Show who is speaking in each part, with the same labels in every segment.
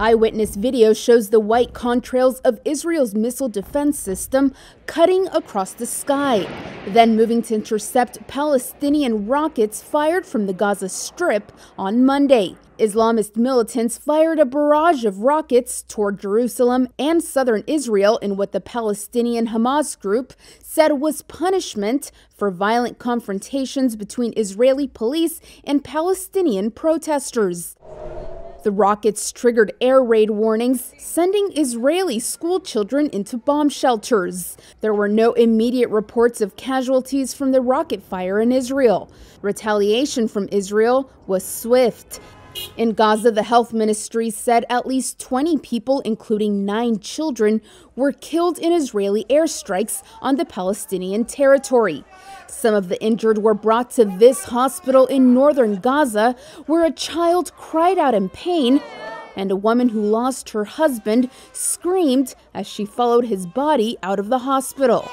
Speaker 1: Eyewitness video shows the white contrails of Israel's missile defense system cutting across the sky, then moving to intercept Palestinian rockets fired from the Gaza Strip on Monday. Islamist militants fired a barrage of rockets toward Jerusalem and southern Israel in what the Palestinian Hamas group said was punishment for violent confrontations between Israeli police and Palestinian protesters. The rockets triggered air raid warnings, sending Israeli school children into bomb shelters. There were no immediate reports of casualties from the rocket fire in Israel. Retaliation from Israel was swift. In Gaza, the health ministry said at least 20 people, including 9 children, were killed in Israeli airstrikes on the Palestinian territory. Some of the injured were brought to this hospital in northern Gaza, where a child cried out in pain, and a woman who lost her husband screamed as she followed his body out of the hospital.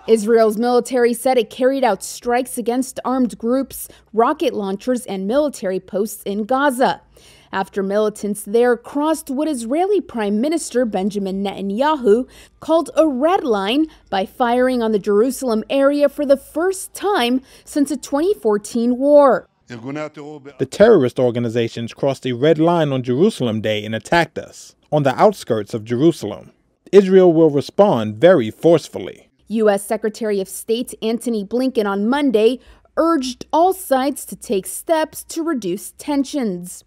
Speaker 1: Israel's military said it carried out strikes against armed groups, rocket launchers, and military posts in Gaza, after militants there crossed what Israeli Prime Minister Benjamin Netanyahu called a red line by firing on the Jerusalem area for the first time since the 2014 war.
Speaker 2: The terrorist organizations crossed a red line on Jerusalem Day and attacked us on the outskirts of Jerusalem. Israel will respond very forcefully.
Speaker 1: U.S. Secretary of State Antony Blinken on Monday urged all sides to take steps to reduce tensions.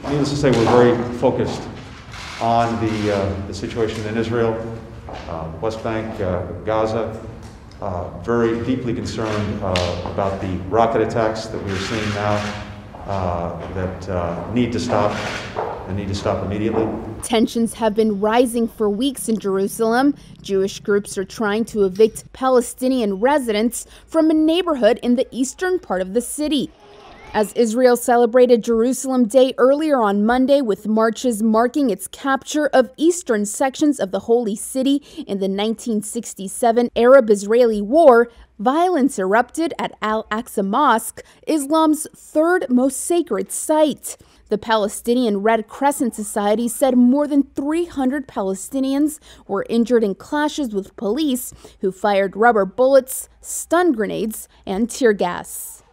Speaker 3: Needless to say, we're very focused on the situation in Israel, West Bank, Gaza. Very deeply concerned about the rocket attacks that we're seeing now that need to stop and need to stop immediately.
Speaker 1: Tensions have been rising for weeks in Jerusalem. Jewish groups are trying to evict Palestinian residents from a neighborhood in the eastern part of the city. As Israel celebrated Jerusalem Day earlier on Monday with marches marking its capture of eastern sections of the Holy City in the 1967 Arab-Israeli War, violence erupted at Al-Aqsa Mosque, Islam's third most sacred site. The Palestinian Red Crescent Society said more than 300 Palestinians were injured in clashes with police who fired rubber bullets, stun grenades, and tear gas.